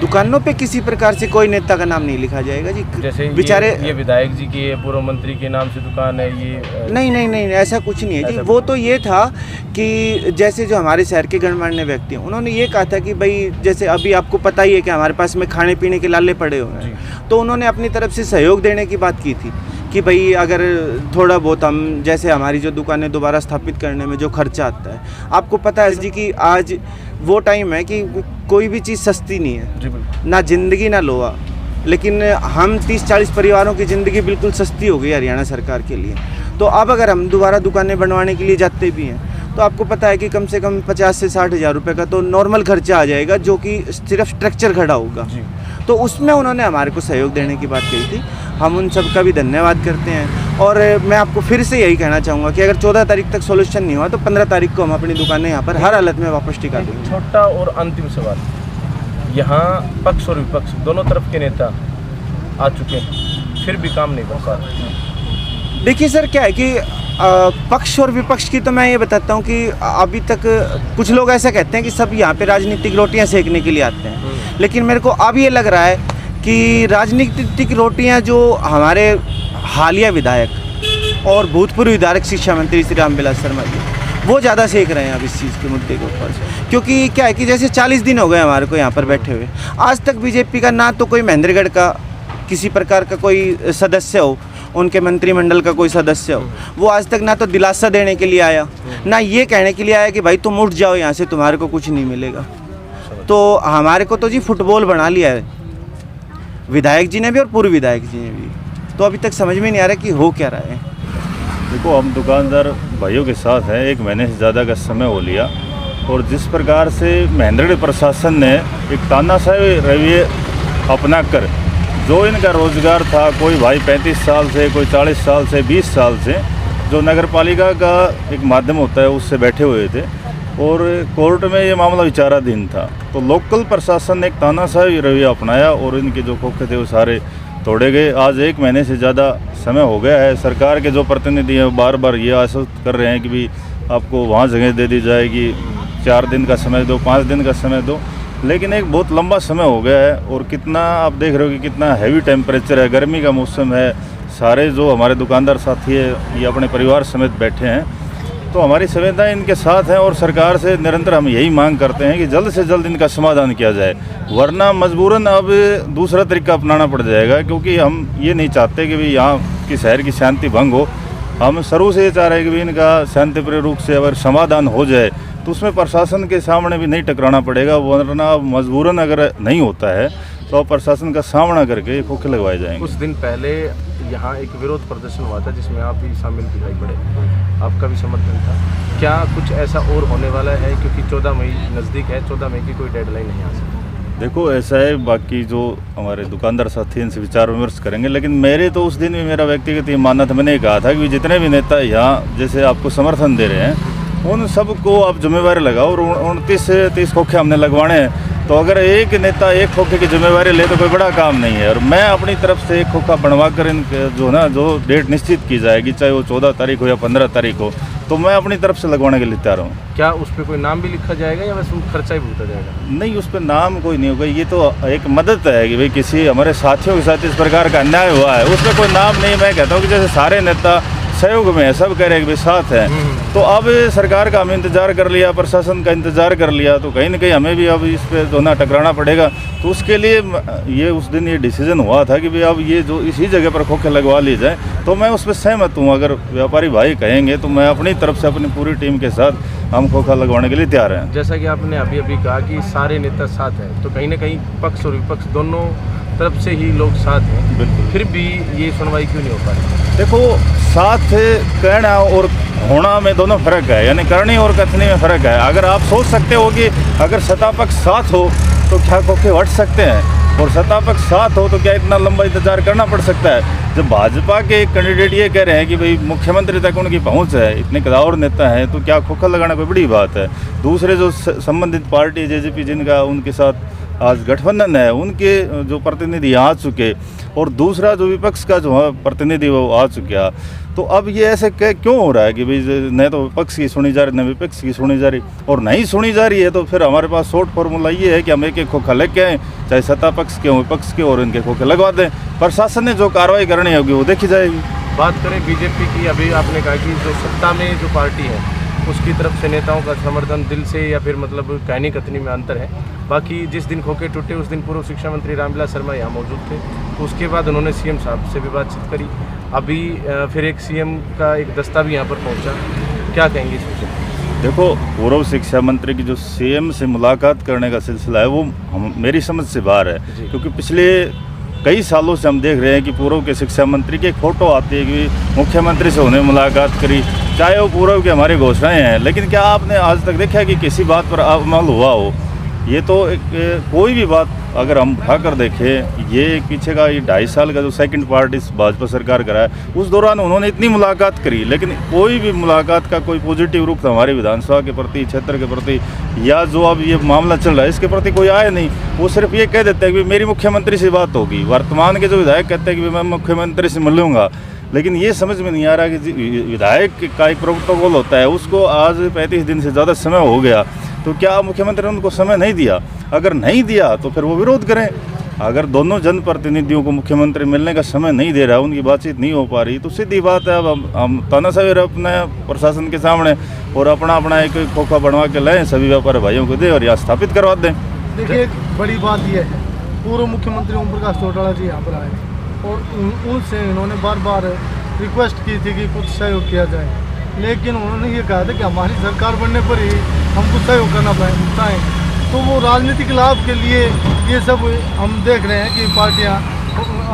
दुकानों पे किसी प्रकार से कोई नेता का नाम नहीं लिखा जाएगा जी। जैसे बेचारे ये विधायक जी की, पूर्व मंत्री के नाम से दुकान है ये? नहीं, ऐसा कुछ नहीं है जी। वो तो ये था कि जैसे जो हमारे शहर के गणमान्य व्यक्ति हैं, उन्होंने ये कहा था कि भाई जैसे अभी आपको पता ही है कि हमारे पास में खाने पीने के लाले पड़े हुए हैं, तो उन्होंने अपनी तरफ से सहयोग देने की बात की थी कि भाई अगर थोड़ा बहुत हम, जैसे हमारी जो दुकानें दोबारा स्थापित करने में जो खर्चा आता है, आपको पता है जी कि आज वो टाइम है कि कोई भी चीज़ सस्ती नहीं है, ना ज़िंदगी ना लोहा। लेकिन हम 30-40 परिवारों की ज़िंदगी बिल्कुल सस्ती हो गई हरियाणा सरकार के लिए। तो अब अगर हम दोबारा दुकानें बनवाने के लिए जाते भी हैं तो आपको पता है कि कम से कम 50 से 60 हज़ार रुपये का तो नॉर्मल खर्चा आ जाएगा, जो कि सिर्फ स्ट्रक्चर खड़ा होगा। तो उसमें उन्होंने हमारे को सहयोग देने की बात कही थी। हम उन सब का भी धन्यवाद करते हैं। और मैं आपको फिर से यही कहना चाहूँगा कि अगर 14 तारीख तक सोल्यूशन नहीं हुआ तो 15 तारीख को हम अपनी दुकानें यहाँ पर हर हालत में वापस टिका देंगे। छोटा और अंतिम सवाल, यहाँ पक्ष और विपक्ष दोनों तरफ के नेता आ चुके हैं, फिर भी काम नहीं कर पा रहे। देखिए सर, क्या है कि पक्ष और विपक्ष की तो मैं ये बताता हूँ कि अभी तक कुछ लोग ऐसा कहते हैं कि सब यहाँ पे राजनीतिक रोटियाँ सेकने के लिए आते हैं, लेकिन मेरे को अब ये लग रहा है कि राजनीतिक रोटियाँ जो हमारे हालिया विधायक और भूतपूर्व विधायक शिक्षा मंत्री श्री रामविलास शर्मा जी, वो ज़्यादा सेक रहे हैं अब इस चीज़ के मुद्दे के ऊपर। क्योंकि क्या है कि जैसे 40 दिन हो गए हमारे को यहाँ पर बैठे हुए, आज तक बीजेपी का ना तो कोई महेंद्रगढ़ का किसी प्रकार का कोई सदस्य हो, उनके मंत्रिमंडल का कोई सदस्य हो, वो आज तक ना तो दिलासा देने के लिए आया, ना ये कहने के लिए आया कि भाई तुम उठ जाओ यहाँ से, तुम्हारे को कुछ नहीं मिलेगा। तो हमारे को तो जी फुटबॉल बना लिया है विधायक जी ने भी और पूर्व विधायक जी ने भी। तो अभी तक समझ में नहीं आ रहा कि हो क्या रहा है। देखो, हम दुकानदार भाइयों के साथ हैं, 1 महीने से ज़्यादा का समय हो लिया, और जिस प्रकार से महेंद्रगढ़ प्रशासन ने एक तानाशाही रवैया अपना कर जो इनका रोज़गार था, कोई भाई 35 साल से, कोई 40 साल से, 20 साल से, जो नगर पालिका का एक माध्यम होता है उससे बैठे हुए थे, और कोर्ट में ये मामला विचाराधीन था। तो लोकल प्रशासन ने एक तानाशाही रवैया अपनाया और इनके जो खोखे थे वो सारे तोड़े गए। आज 1 महीने से ज़्यादा समय हो गया है। सरकार के जो प्रतिनिधि हैं बार बार ये आश्वस्त कर रहे हैं कि भी आपको वहाँ जगह दे दी जाएगी, 4 दिन का समय दो, 5 दिन का समय दो, लेकिन एक बहुत लंबा समय हो गया है। और कितना आप देख रहे हो कि कितना हैवी टेम्परेचर है, गर्मी का मौसम है, सारे जो हमारे दुकानदार साथी है ये अपने परिवार समेत बैठे हैं। तो हमारी संवेदनाएं इनके साथ हैं और सरकार से निरंतर हम यही मांग करते हैं कि जल्द से जल्द इनका समाधान किया जाए, वरना मजबूरन अब दूसरा तरीका अपनाना पड़ जाएगा, क्योंकि हम ये नहीं चाहते कि भी यहाँ की शहर की शांति भंग हो। हम शुरू से ये चाह रहे हैं कि भी इनका शांतिप्रिय रूप से अगर समाधान हो जाए तो उसमें प्रशासन के सामने भी नहीं टकराना पड़ेगा, वरना मजबूरन अगर नहीं होता है तो प्रशासन का सामना करके खोखे लगवाए जाएंगे। कुछ दिन पहले यहाँ एक विरोध प्रदर्शन हुआ था जिसमें आप भी शामिल दिखाई पड़े, आपका भी समर्थन था। क्या कुछ ऐसा और होने वाला है, क्योंकि 14 मई नज़दीक है, 14 मई की कोई डेडलाइन नहीं आ सकती? देखो, ऐसा है, बाकी जो हमारे दुकानदार साथी इनसे विचार विमर्श करेंगे, लेकिन मेरे तो उस दिन भी मेरा व्यक्तिगत ये मानना था, मैंने कहा था कि जितने भी नेता यहाँ जैसे आपको समर्थन दे रहे हैं उन सबको आप जिम्मेवारी लगाओ, और 29 से 30 खोखे हमने लगवाने हैं। तो अगर एक नेता एक खोखे की जिम्मेवारी ले तो कोई बड़ा काम नहीं है। और मैं अपनी तरफ से एक खोखा बनवा कर इनके जो डेट निश्चित की जाएगी, चाहे वो 14 तारीख हो या 15 तारीख हो, तो मैं अपनी तरफ से लगवाने के लिए तैयार हूँ। क्या उस पर कोई नाम भी लिखा जाएगा या बस वो खर्चा ही भुगता जाएगा? नहीं, उस पर नाम कोई नहीं होगा, ये तो एक मदद है कि भाई किसी हमारे साथियों के साथ इस प्रकार का अन्याय हुआ है, उस पर कोई नाम नहीं। मैं कहता हूँ कि जैसे सारे नेता सहयोग में है, सब कह रहे हैं कि भाई साथ है, तो अब सरकार का हम इंतज़ार कर लिया, प्रशासन का इंतज़ार कर लिया, तो कहीं ना कहीं हमें भी अब इस पर जो ना टकराना पड़ेगा। तो उसके लिए ये उस दिन ये डिसीजन हुआ था कि भाई अब ये जो इसी जगह पर खोखे लगवा ली जाए, तो मैं उस पर सहमत हूँ। अगर व्यापारी भाई कहेंगे तो मैं अपनी तरफ से अपनी पूरी टीम के साथ हम खोखा लगवाने के लिए तैयार हैं। जैसा कि आपने अभी अभी कहा कि सारे नेता साथ हैं, तो कहीं ना कहीं पक्ष और विपक्ष दोनों तरफ से ही लोग साथ हैं, बिल्कुल, फिर भी ये सुनवाई क्यों नहीं हो पा रही? देखो, साथ कहना और होना में दोनों फ़र्क है, यानी करनी और कथनी में फ़र्क है। अगर आप सोच सकते हो कि अगर सत्ता पक्ष साथ हो तो क्या खोखे हट सकते हैं, और सत्ता पक्ष साथ हो तो क्या इतना लंबा इंतजार करना पड़ सकता है? जब भाजपा के कैंडिडेट ये कह रहे हैं कि भाई मुख्यमंत्री तक उनकी पहुंच है, इतने कदावर नेता हैं, तो क्या खोखा लगाना कोई बड़ी बात है? दूसरे जो संबंधित पार्टी जेजेपी जिनका उनके साथ आज गठबंधन है, उनके जो प्रतिनिधि आ चुके, और दूसरा जो विपक्ष का जो है प्रतिनिधि वो आ चुका, तो अब ये ऐसे क्यों हो रहा है कि भाई न तो विपक्ष की सुनी जा रही न विपक्ष की सुनी जा रही, और नहीं सुनी जा रही है तो फिर हमारे पास शॉर्ट फार्मूला ये है कि हम एक एक खोखा लेके आएँ, चाहे सत्ता पक्ष के हों विपक्ष के, और इनके खोखे लगवा दें। प्रशासन ने जो कार्रवाई करनी होगी वो देखी जाएगी। बात करें बीजेपी की, अभी आपने कहा कि जो सत्ता में जो पार्टी है उसकी तरफ से नेताओं का समर्थन दिल से या फिर मतलब कहनी कथनी में अंतर है। बाकी जिस दिन खोखे टूटे उस दिन पूर्व शिक्षा मंत्री रामविलास शर्मा यहाँ मौजूद थे, उसके बाद उन्होंने सीएम साहब से भी बातचीत करी, अभी फिर एक सीएम का एक दस्ता भी यहाँ पर पहुँचा, क्या कहेंगे इस विषय? देखो, पूर्व शिक्षा मंत्री की जो सीएम से मुलाकात करने का सिलसिला है वो मेरी समझ से बाहर है, क्योंकि पिछले कई सालों से हम देख रहे हैं कि पूर्व के शिक्षा मंत्री की एक फ़ोटो आती है कि मुख्यमंत्री से उन्हें मुलाकात करी, चाहे वो पूर्व की हमारी घोषणाएं हैं, लेकिन क्या आपने आज तक देखा कि किसी बात पर अमल हुआ हो? ये तो कोई भी बात अगर हम उठाकर देखें, ये पीछे का ये 2.5 साल का जो सेकंड पार्ट इस भाजपा सरकार करा है, उस दौरान उन्होंने इतनी मुलाकात करी, लेकिन कोई भी मुलाकात का कोई पॉजिटिव रुख हमारी विधानसभा के प्रति, क्षेत्र के प्रति, या जो अब ये मामला चल रहा है इसके प्रति कोई आया नहीं। वो सिर्फ ये कह देते हैं कि मेरी मुख्यमंत्री से बात होगी। वर्तमान के जो विधायक कहते हैं कि मैं मुख्यमंत्री से मिलूंगा, लेकिन ये समझ में नहीं आ रहा कि विधायक का एक प्रोटोकॉल होता है, उसको आज 35 दिन से ज़्यादा समय हो गया, तो क्या मुख्यमंत्री ने उनको समय नहीं दिया? अगर नहीं दिया तो फिर वो विरोध करें। अगर दोनों जनप्रतिनिधियों को मुख्यमंत्री मिलने का समय नहीं दे रहा, उनकी बातचीत नहीं हो पा रही, तो सीधी बात है अब हम तानाशाही अपने प्रशासन के सामने और अपना एक खोखा बनवा के लाएँ, सभी व्यापारी भाइयों को दें और यहाँ स्थापित करवा दें। देखिए, एक बड़ी बात यह है, पूर्व मुख्यमंत्री ओम प्रकाश चौटाला जी यहाँ पर आए और उनसे इन्होंने बार बार रिक्वेस्ट की थी कि कुछ सहयोग किया जाए, लेकिन उन्होंने ये कहा था कि हमारी सरकार बनने पर ही हम कुछ सहयोग करना चाहें। तो वो राजनीतिक लाभ के लिए ये सब हम देख रहे हैं कि पार्टियां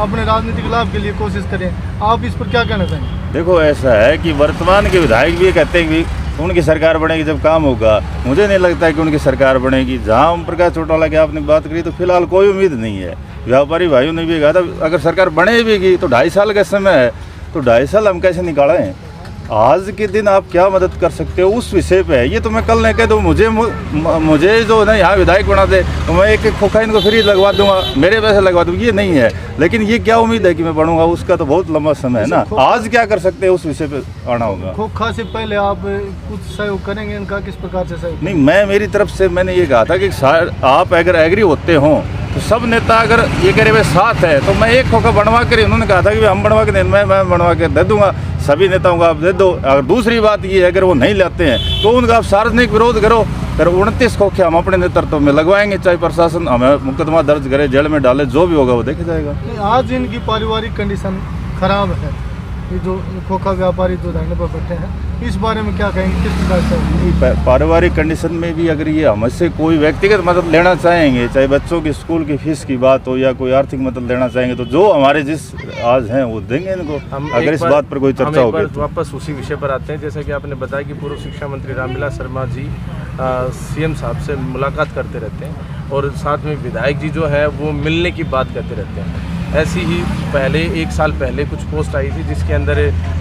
अपने राजनीतिक लाभ के लिए कोशिश करें। आप इस पर क्या कहना चाहेंगे? देखो, ऐसा है कि वर्तमान के विधायक भी ये कहते हैं कि उनकी सरकार बनेगी जब काम होगा। मुझे नहीं लगता है कि उनकी सरकार बनेगी। जहाँ ओम प्रकाश चौटाला की आपने बात करी, तो फिलहाल कोई उम्मीद नहीं है। व्यापारी भाइयों ने भी कहा था अगर सरकार बने भी तो 2.5 साल का समय है, तो 2.5 साल हम कैसे निकालें? आज के दिन आप क्या मदद कर सकते हो उस विषय पे है। ये तो मैं कल नहीं कह दूँ मुझे जो है ना यहाँ विधायक बना दे तो मैं एक खोखा इनको फ्री लगवा दूंगा, मेरे पैसे लगवा दूँगा, ये नहीं है। लेकिन ये क्या उम्मीद है कि मैं बनूंगा, उसका तो बहुत लंबा समय है ना। आज क्या कर सकते हैं उस विषय पे आना होगा। खोखा से पहले आप कुछ सहयोग करेंगे इनका? किस प्रकार से सहयोग? नहीं, मैं मेरी तरफ से मैंने ये कहा था कि आप अगर एग्री होते हों तो सब नेता अगर ये करे हुए साथ है तो मैं एक खोखा बनवा कर, उन्होंने कहा था कि हम बनवा के मैं बनवा के दे दूंगा, सभी नेताओं को आप दे दो। अगर दूसरी बात ये है अगर वो नहीं लाते हैं तो उनका आप सार्वजनिक विरोध करो, फिर 29 खोखे हम अपने नेतृत्व में लगवाएंगे, चाहे प्रशासन हमें मुकदमा दर्ज करे, जेल में डाले, जो भी होगा वो देखा जाएगा। आज इनकी पारिवारिक कंडीशन खराब है, ये जो खोखा व्यापारी जो धरने पर बैठे हैं, इस बारे में क्या कहेंगे? किस प्रकार से पारिवारिक कंडीशन में भी अगर ये हमसे कोई व्यक्तिगत मदद लेना चाहेंगे, चाहे बच्चों की स्कूल की फीस की बात हो या कोई आर्थिक मदद लेना चाहेंगे, तो जो हमारे जिस आज हैं वो देंगे इनको, अगर इस बात पर कोई चर्चा होगी। वापस उसी विषय पर आते हैं। जैसा कि आपने बताया कि पूर्व शिक्षा मंत्री रामविलास शर्मा जी सीएम साहब से मुलाकात करते रहते हैं और साथ में विधायक जी जो है वो मिलने की बात करते रहते हैं। ऐसी ही पहले 1 साल पहले कुछ पोस्ट आई थी जिसके अंदर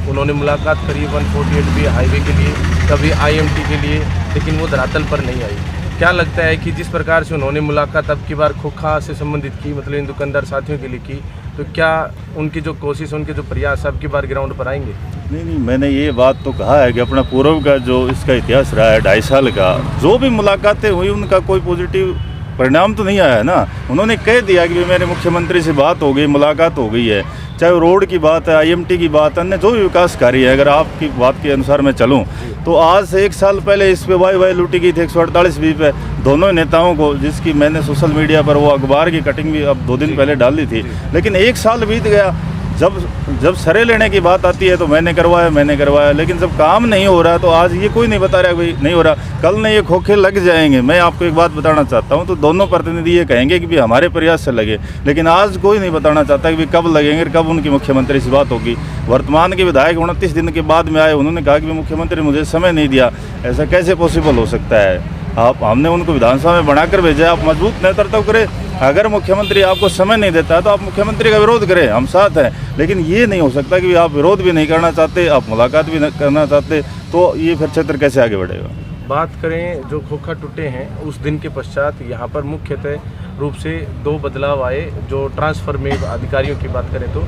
उन्होंने मुलाकात करी 148B हाईवे के लिए, कभी IMT के लिए, लेकिन वो धरातल पर नहीं आई। क्या लगता है कि जिस प्रकार से उन्होंने मुलाकात अब की बार खोखा से संबंधित की, मतलब इन दुकानदार साथियों के लिए की, तो क्या उनकी जो कोशिश, उनके जो प्रयास अब की बार ग्राउंड पर आएंगे? नहीं, मैंने ये बात तो कहा है कि अपना पूर्व का जो इसका इतिहास रहा है 2.5 साल का, जो भी मुलाकातें हुई उनका कोई पॉजिटिव परिणाम तो नहीं आया है ना। उन्होंने कह दिया कि मेरे मुख्यमंत्री से बात हो गई, मुलाकात हो गई है, चाहे वो रोड की बात है, IMT की बात, अन्य जो भी विकास कार्य है। अगर आपकी बात के अनुसार मैं चलूँ तो आज से 1 साल पहले इस पे वाई लूटी गई थी 148 बी पे दोनों नेताओं को, जिसकी मैंने सोशल मीडिया पर वो अखबार की कटिंग भी अब 2 दिन पहले डाल दी थी। लेकिन 1 साल बीत गया, जब सरे लेने की बात आती है तो मैंने करवाया, लेकिन जब काम नहीं हो रहा तो आज ये कोई नहीं बता रहा भाई नहीं हो रहा, कल नहीं ये खोखे लग जाएंगे। मैं आपको एक बात बताना चाहता हूँ, तो दोनों प्रतिनिधि ये कहेंगे कि भाई हमारे प्रयास से लगे, लेकिन आज कोई नहीं बताना चाहता कि भाई कब लगेंगे, कब उनकी मुख्यमंत्री से बात होगी। वर्तमान के विधायक 29 दिन के बाद में आए, उन्होंने कहा कि मुख्यमंत्री मुझे समय नहीं दिया। ऐसा कैसे पॉसिबल हो सकता है? हमने उनको विधानसभा में बनाकर भेजा, आप मजबूत नेतृत्व करें। अगर मुख्यमंत्री आपको समय नहीं देता तो आप मुख्यमंत्री का विरोध करें, हम साथ हैं। लेकिन ये नहीं हो सकता कि आप विरोध भी नहीं करना चाहते, आप मुलाकात भी नहीं करना चाहते, तो ये फिर क्षेत्र कैसे आगे बढ़ेगा? बात करें जो खोखा टूटे हैं उस दिन के पश्चात यहाँ पर मुख्यतः रूप से 2 बदलाव आए। जो ट्रांसफ़र में अधिकारियों की बात करें तो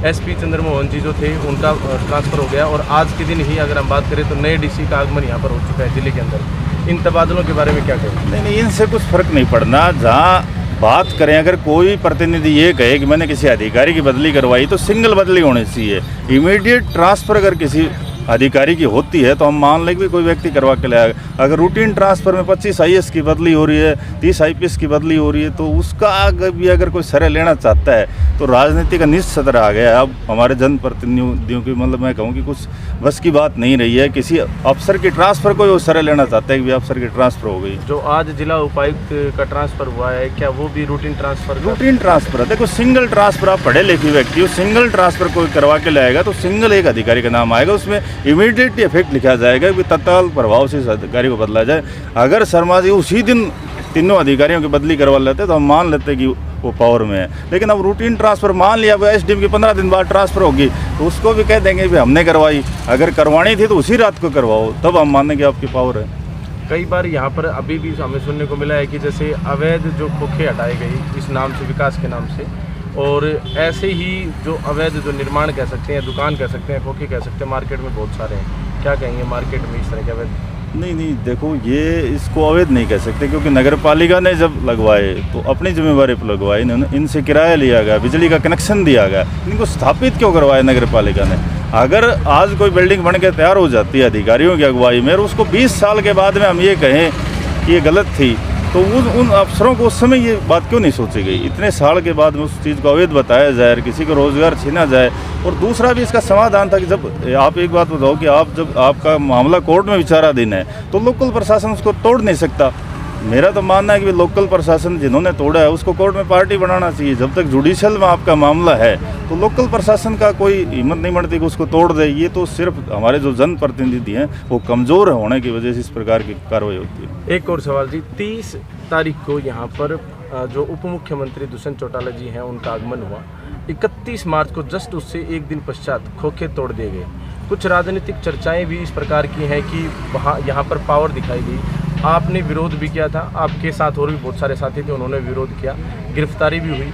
SP चंद्रमोहन जी जो थे उनका ट्रांसफ़र हो गया, और आज के दिन ही अगर हम बात करें तो नए DC का आगमन यहाँ पर हो चुका है जिले के अंदर। इन तबादलों के बारे में क्या कहें? नहीं, इनसे कुछ फ़र्क नहीं पड़ना। जहाँ बात करें, अगर कोई प्रतिनिधि ये कहे कि मैंने किसी अधिकारी की बदली करवाई तो सिंगल बदली होनी चाहिए। इमीडिएट ट्रांसफ़र अगर किसी अधिकारी की होती है तो हम मान लें कि कोई व्यक्ति करवा के लाएगा। अगर रूटीन ट्रांसफ़र में 25 IAS की बदली हो रही है, 30 IPS की बदली हो रही है, तो उसका अगर कोई श्रेय लेना चाहता है तो राजनीति का निश्चित सत्र आ गया है। अब हमारे जनप्रतिनिधियों की मतलब मैं कहूँ कि कुछ बस की बात नहीं रही है। किसी अफसर की ट्रांसफ़र को वो श्रेय लेना चाहता है कि अफसर की ट्रांसफ़र हो गई। जो आज जिला उपायुक्त का ट्रांसफ़र हुआ है, क्या वो भी रूटीन ट्रांसफ़र? रूटीन ट्रांसफ़र है। देखो, सिंगल ट्रांसफ़र, आप पढ़े लिखे व्यक्ति हो, सिंगल ट्रांसफ़र कोई करवा के लाएगा तो सिंगल एक अधिकारी का नाम आएगा, उसमें इमीडिएट इफेक्ट लिखा जाएगा कि तत्काल प्रभाव से इस अधिकारी को बदला जाए। अगर शर्मा जी उसी दिन तीनों अधिकारियों की बदली करवा लेते तो हम मान लेते कि वो पावर में है। लेकिन अब रूटीन ट्रांसफ़र मान लिया, वो SDM की 15 दिन बाद ट्रांसफ़र होगी तो उसको भी कह देंगे कि हमने करवाई। अगर करवानी थी तो उसी रात को करवाओ, तब हम मानेंगे आपकी पावर है। कई बार यहाँ पर अभी भी हमें सुनने को मिला है कि जैसे अवैध जो खोखे हटाए गए इस नाम से, विकास के नाम से, और ऐसे ही जो अवैध जो निर्माण कह सकते हैं, दुकान कह सकते हैं, खोखे कह सकते हैं, मार्केट में बहुत सारे हैं। क्या कहेंगे मार्केट में इस तरह के अवैध? नहीं, देखो, ये इसको अवैध नहीं कह सकते, क्योंकि नगर पालिका ने जब लगवाए तो अपनी जिम्मेवारी पर लगवाए। इनसे किराया लिया गया, बिजली का कनेक्शन दिया गया, इनको स्थापित क्यों करवाया नगर पालिका ने? अगर आज कोई बिल्डिंग बन के तैयार हो जाती है अधिकारियों की अगुवाई में और उसको 20 साल के बाद में हम ये कहें कि ये गलत थी, तो उन अफसरों को उस समय ये बात क्यों नहीं सोची गई? इतने साल के बाद में उस चीज़ को अवैध बताया जाए, किसी को रोज़गार छीना जाए। और दूसरा भी इसका समाधान था कि जब आप एक बात बताओ कि जब आपका मामला कोर्ट में विचाराधीन है तो लोकल प्रशासन उसको तोड़ नहीं सकता। मेरा तो मानना है कि लोकल प्रशासन जिन्होंने तोड़ा है उसको कोर्ट में पार्टी बनाना चाहिए। जब तक जुडिशल में आपका मामला है तो लोकल प्रशासन का कोई हिम्मत नहीं बढ़ती कि उसको तोड़ दे। ये तो सिर्फ हमारे जो जनप्रतिनिधि हैं वो कमज़ोर होने की वजह से इस प्रकार की कार्रवाई होती है। एक और सवाल जी, 30 तारीख को यहाँ पर जो उप मुख्यमंत्री दुष्यंत चौटाला जी हैं उनका आगमन हुआ। 31 मार्च को जस्ट उससे एक दिन पश्चात खोखे तोड़ दिए गए। कुछ राजनीतिक चर्चाएं भी इस प्रकार की हैं कि वहाँ यहाँ पर पावर दिखाई गई। आपने विरोध भी किया था, आपके साथ और भी बहुत सारे साथी थे, उन्होंने विरोध किया, गिरफ्तारी भी हुई।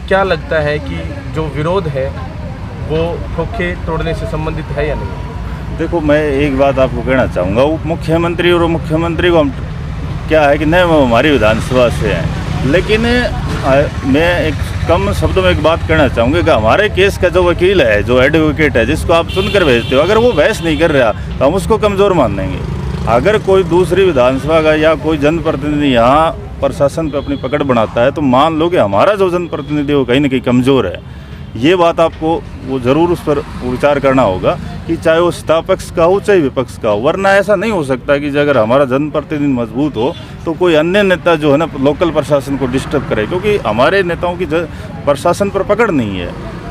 क्या लगता है कि जो विरोध है वो खोखे तोड़ने से संबंधित है या नहीं? देखो, मैं एक बात आपको कहना चाहूँगा, उप मुख्यमंत्री और मुख्यमंत्री को हम क्या है कि नहीं, वो हमारी विधानसभा से हैं, लेकिन मैं एक कम शब्दों में एक बात कहना चाहूँगा कि हमारे केस का जो वकील है, जो एडवोकेट है, जिसको आप सुनकर भेजते हो, अगर वो बहस नहीं कर रहा तो हम उसको कमज़ोर मान लेंगे। अगर कोई दूसरी विधानसभा का या कोई जनप्रतिनिधि यहाँ प्रशासन पर अपनी पकड़ बनाता है तो मान लो कि हमारा जो जनप्रतिनिधि वो कहीं ना कहीं कमज़ोर है। ये बात आपको वो ज़रूर उस पर विचार करना होगा कि चाहे वो सत्तापक्ष का हो चाहे विपक्ष का हो, वरना ऐसा नहीं हो सकता कि अगर हमारा जनप्रतिनिधि मजबूत हो तो कोई अन्य नेता जो है ना लोकल प्रशासन को डिस्टर्ब करे, क्योंकि हमारे नेताओं की प्रशासन पर पकड़ नहीं है।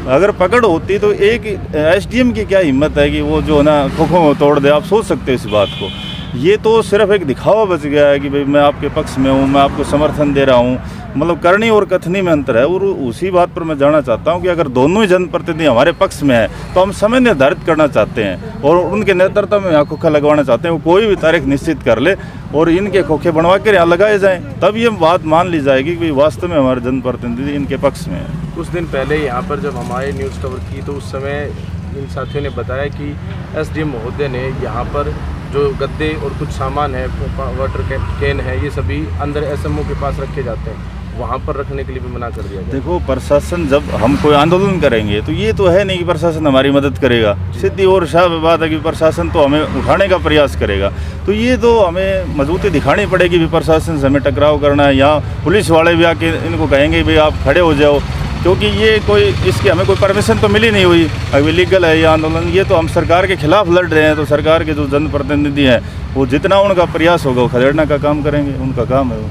अगर पकड़ होती तो एक SDM की क्या हिम्मत है कि वो जो है ना खोखों को तोड़ दे? आप सोच सकते हो इस बात को। ये तो सिर्फ एक दिखावा बच गया है कि भाई मैं आपके पक्ष में हूँ, मैं आपको समर्थन दे रहा हूँ। मतलब करनी और कथनी में अंतर है। और उसी बात पर मैं जानना चाहता हूँ कि अगर दोनों ही जनप्रतिनिधि हमारे पक्ष में है तो हम समय निर्धारित करना चाहते हैं और उनके नेतृत्व में यहाँ खोखा लगवाना चाहते हैं। वो कोई भी तारीख निश्चित कर ले और इनके खोखे बनवा कर यहाँ लगाए जाएँ, तब ये बात मान ली जाएगी कि वास्तव में हमारे जनप्रतिनिधि इनके पक्ष में है। कुछ दिन पहले यहाँ पर जब हमारे न्यूज़ कवर की तो उस समय इन साथियों ने बताया कि एसडीएम महोदय ने यहाँ पर जो गद्दे और कुछ सामान है, वाटर कैन है, ये सभी अंदर एसएमओ के पास रखे जाते हैं, वहाँ पर रखने के लिए भी मना कर दिया गया। देखो, प्रशासन जब हम कोई आंदोलन करेंगे तो ये तो है नहीं कि प्रशासन हमारी मदद करेगा। सीधी और साफ बात है कि प्रशासन तो हमें उठाने का प्रयास करेगा। तो ये तो हमें मजबूती दिखानी पड़ेगी भी प्रशासन से हमें टकराव करना है, या पुलिस वाले भी आके इनको कहेंगे भाई आप खड़े हो जाओ, क्योंकि ये कोई इसकी हमें कोई परमिशन तो मिली नहीं हुई। अभी लीगल है ये आंदोलन, ये तो हम सरकार के खिलाफ लड़ रहे हैं। तो सरकार के जो जनप्रतिनिधि हैं वो जितना उनका प्रयास होगा वो खदेड़ने का काम करेंगे, उनका काम है वो।